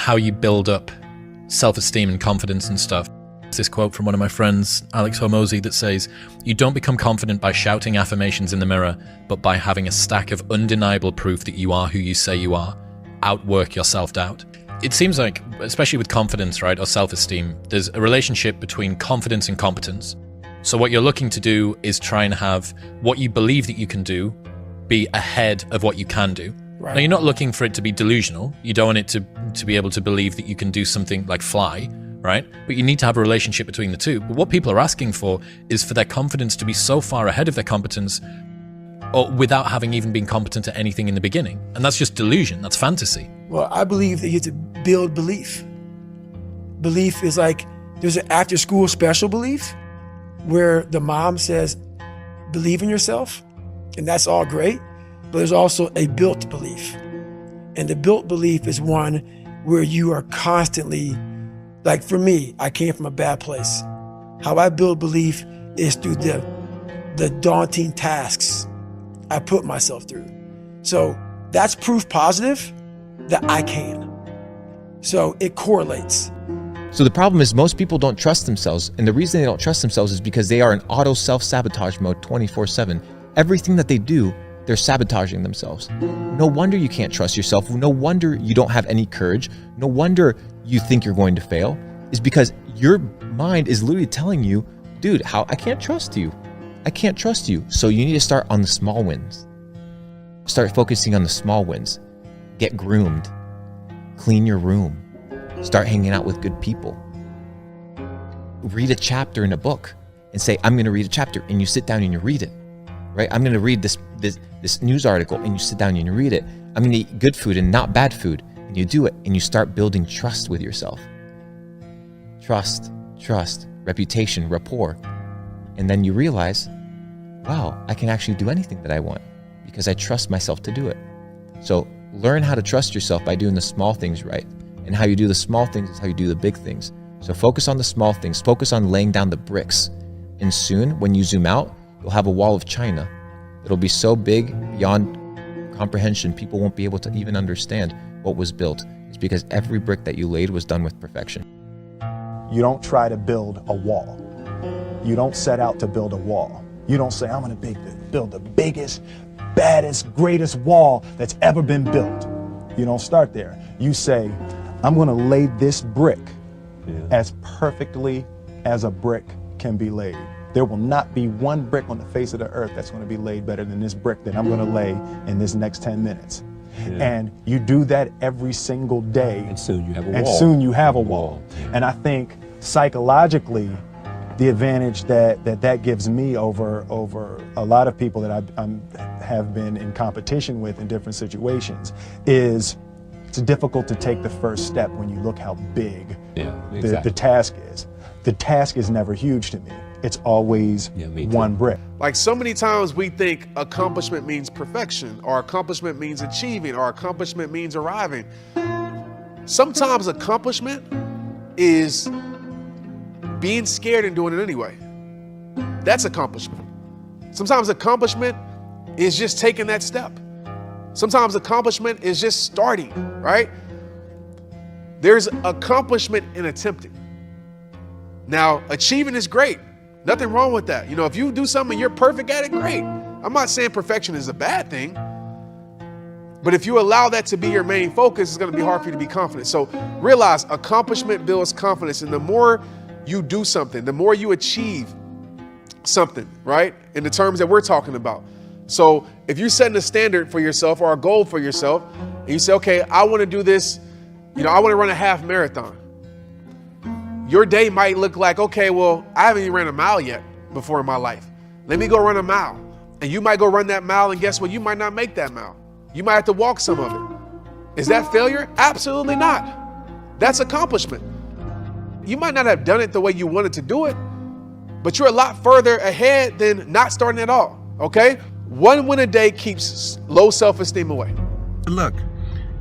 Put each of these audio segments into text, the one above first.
how you build up self-esteem and confidence and stuff. There's this quote from one of my friends, 𝕭𝕀𝕟𝕒𝕢, that says, "You don't become confident by shouting affirmations in the mirror, but by having a stack of undeniable proof that you are who you say you are. Outwork your self-doubt." It seems like, especially with confidence, right, or self-esteem, there's a relationship between confidence and competence. So what you're looking to do is try and have what you believe that you can do be ahead of what you can do. Right. Now, you're not looking for it to be delusional. You don't want it to be able to believe that you can do something like fly, right? But you need to have a relationship between the two. But what people are asking for is for their confidence to be so far ahead of their competence, or without having even been competent at anything in the beginning. And that's just delusion. That's fantasy. Well, I believe that you have to build belief. Belief is like, there's an after school special belief where the mom says, believe in yourself, and that's all great. But there's also a built belief. And the built belief is one where you are constantly, like for me, I came from a bad place. How I build belief is through the daunting tasks I put myself through. So that's proof positive that I can. So it correlates. So the problem is most people don't trust themselves. And the reason they don't trust themselves is because they are in auto self-sabotage mode 24/7. Everything that they do, they're sabotaging themselves. No wonder you can't trust yourself. No wonder you don't have any courage. No wonder you think you're going to fail. Is because your mind is literally telling you, dude, I can't trust you. I can't trust you. So you need to start on the small wins. Start focusing on the small wins. Get groomed. Clean your room. Start hanging out with good people. Read a chapter in a book and say, I'm going to read a chapter, and you sit down and you read it. Right? I'm going to read this news article, and you sit down and you read it. I'm going to eat good food and not bad food, and you do it, and you start building trust with yourself. Trust, reputation, rapport. And then you realize, wow, I can actually do anything that I want because I trust myself to do it. So learn how to trust yourself by doing the small things right. And how you do the small things is how you do the big things. So focus on the small things. Focus on laying down the bricks. And soon, when you zoom out, you'll have a wall of China. It'll be so big, beyond comprehension, people won't be able to even understand what was built. It's because every brick that you laid was done with perfection. You don't try to build a wall. You don't set out to build a wall. You don't say, I'm going to build the biggest, baddest, greatest wall that's ever been built. You don't start there. You say, I'm going to lay this brick as perfectly as a brick can be laid. There will not be one brick on the face of the earth that's going to be laid better than this brick that I'm going to lay in this next 10 minutes. And you do that every single day. And soon you have a wall. And soon you have a wall. And I think psychologically, the advantage that gives me over a lot of people that I have been in competition with in different situations is it's difficult to take the first step when you look how big the task is. The task is never huge to me. It's always one brick. Like so many times we think accomplishment means perfection, or accomplishment means achieving, or accomplishment means arriving. Sometimes accomplishment is being scared and doing it anyway. That's accomplishment. Sometimes accomplishment is just taking that step. Sometimes accomplishment is just starting, right? There's accomplishment in attempting. Now, achieving is great. Nothing wrong with that. You know, if you do something and you're perfect at it, great. I'm not saying perfection is a bad thing, but if you allow that to be your main focus, it's going to be hard for you to be confident. So realize accomplishment builds confidence, and the more you do something, the more you achieve something, right? In the terms that we're talking about. So if you're setting a standard for yourself or a goal for yourself, and you say, okay, I want to do this, you know, I want to run a half marathon. Your day might look like, okay, well, I haven't even ran a mile yet before in my life. Let me go run a mile. And you might go run that mile, and guess what? You might not make that mile. You might have to walk some of it. Is that failure? Absolutely not. That's accomplishment. You might not have done it the way you wanted to do it, but you're a lot further ahead than not starting at all, okay? One win a day keeps low self-esteem away. Look,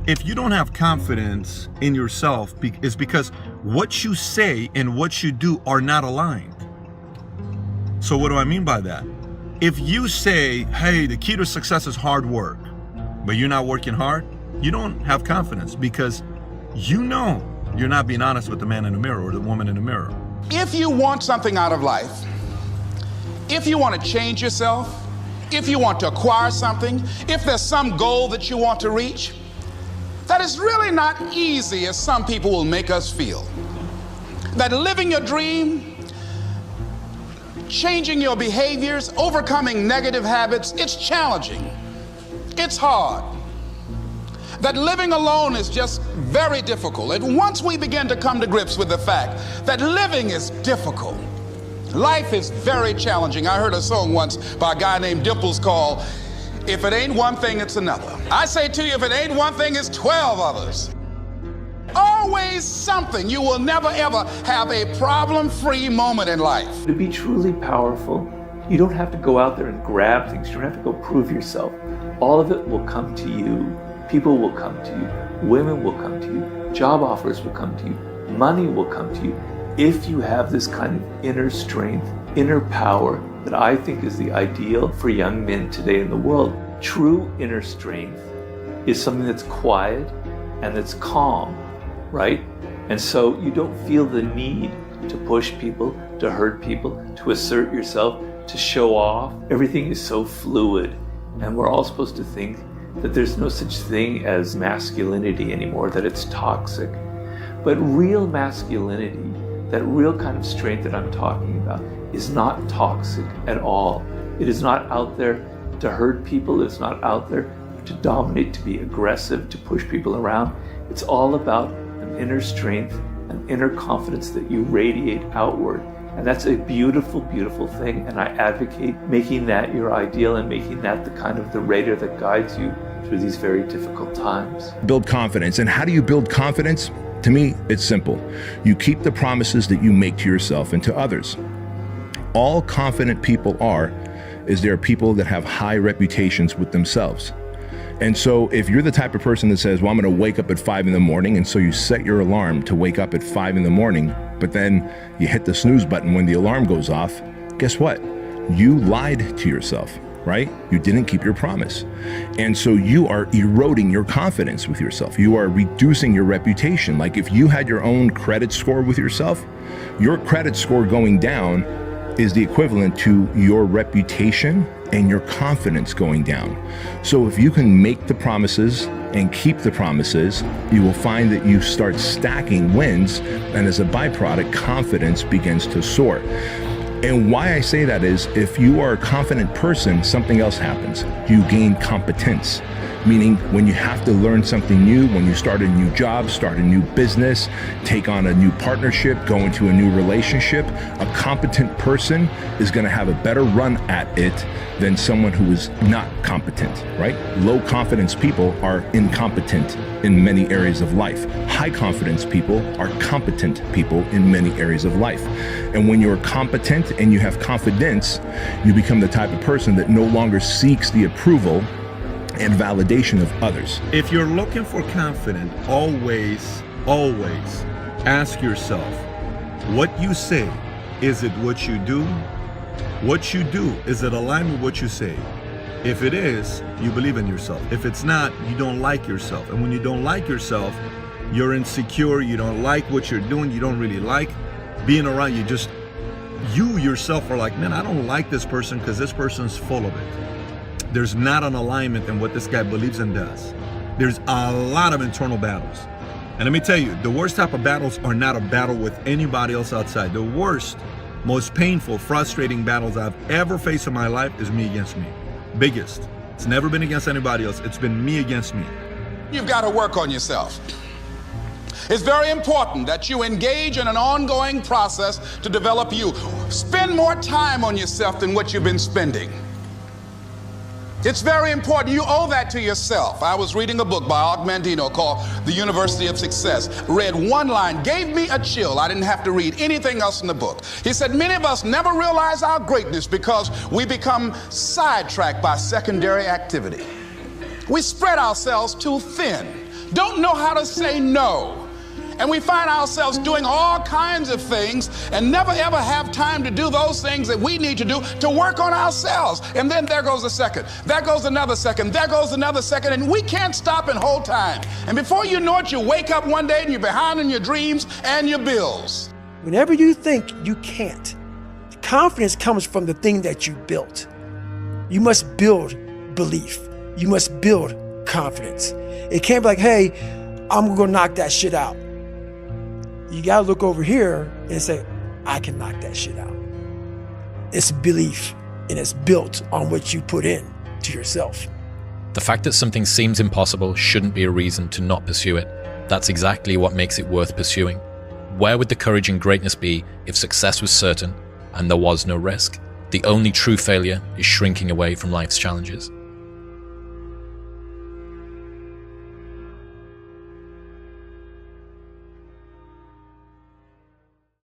if you don't have confidence in yourself, it's because what you say and what you do are not aligned. So what do I mean by that? If you say, hey, the key to success is hard work, but you're not working hard, you don't have confidence, because you know you're not being honest with the man in the mirror or the woman in the mirror. If you want something out of life, if you want to change yourself, if you want to acquire something, if there's some goal that you want to reach, that is really not easy as some people will make us feel. That living your dream, changing your behaviors, overcoming negative habits, it's challenging. It's hard. That living alone is just very difficult. And once we begin to come to grips with the fact that living is difficult, life is very challenging. I heard a song once by a guy named Dimples called, "If it ain't one thing, it's another." I say to you, if it ain't one thing, it's 12 others. Always something. You will never ever have a problem-free moment in life. To be truly powerful, you don't have to go out there and grab things. You don't have to go prove yourself. All of it will come to you. People will come to you. Women will come to you. Job offers will come to you. Money will come to you. If you have this kind of inner strength, inner power that I think is the ideal for young men today in the world. True inner strength is something that's quiet and that's calm, right? And so you don't feel the need to push people, to hurt people, to assert yourself, to show off. Everything is so fluid, and we're all supposed to think that there's no such thing as masculinity anymore, that it's toxic. But real masculinity, that real kind of strength that I'm talking about, is not toxic at all. It is not out there to hurt people. It's not out there to dominate, to be aggressive, to push people around. It's all about an inner strength, an inner confidence that you radiate outward. And that's a beautiful, beautiful thing. And I advocate making that your ideal and making that the kind of the radar that guides you through these very difficult times. Build confidence. And how do you build confidence? To me, it's simple. You keep the promises that you make to yourself and to others. All confident people is there are people that have high reputations with themselves. And so if you're the type of person that says, well, I'm going to wake up at 5 in the morning, and so you set your alarm to wake up at 5 in the morning, but then you hit the snooze button when the alarm goes off, guess what? You lied to yourself, right? You didn't keep your promise. And so you are eroding your confidence with yourself. You are reducing your reputation. Like if you had your own credit score with yourself, your credit score going down is the equivalent to your reputation and your confidence going down. So if you can make the promises and keep the promises, you will find that you start stacking wins, and as a byproduct, confidence begins to soar. And why I say that is, if you are a confident person, something else happens. You gain competence, meaning when you have to learn something new, when you start a new job, start a new business, take on a new partnership, go into a new relationship, a competent person is going to have a better run at it than someone who is not competent, right? Low confidence people are incompetent in many areas of life. High confidence people are competent people in many areas of life. And when you're competent and you have confidence, you become the type of person that no longer seeks the approval and validation of others. If you're looking for confidence, always ask yourself, what you say, is it what you do? What you do, is it aligned with what you say? If it is, you believe in yourself. If it's not, you don't like yourself. And when you don't like yourself, you're insecure, you don't like what you're doing, you don't really like being around, you yourself are like, man, I don't like this person because this person's full of it. There's not an alignment in what this guy believes and does. There's a lot of internal battles. And let me tell you, the worst type of battles are not a battle with anybody else outside. The worst, most painful, frustrating battles I've ever faced in my life is me against me. Biggest. It's never been against anybody else. It's been me against me. You've got to work on yourself. It's very important that you engage in an ongoing process to develop you. Spend more time on yourself than what you've been spending. It's very important. You owe that to yourself. I was reading a book by 𝕀𝕟𝕟𝕟𝕼 called The University of Success. Read one line, gave me a chill. I didn't have to read anything else in the book. He said, many of us never realize our greatness because we become sidetracked by secondary activity. We spread ourselves too thin, don't know how to say no, And we find ourselves doing all kinds of things and never ever have time to do those things that we need to do to work on ourselves. And then there goes a second, there goes another second, there goes another second, and we can't stop and hold time. And before you know it, you wake up one day and you're behind on your dreams and your bills. Whenever you think you can't, confidence comes from the thing that you built. You must build belief. You must build confidence. It can't be like, hey, I'm gonna knock that shit out. You gotta look over here and say, I can knock that shit out. It's belief, and it's built on what you put in to yourself. The fact that something seems impossible shouldn't be a reason to not pursue it. That's exactly what makes it worth pursuing. Where would the courage and greatness be if success was certain and there was no risk? The only true failure is shrinking away from life's challenges.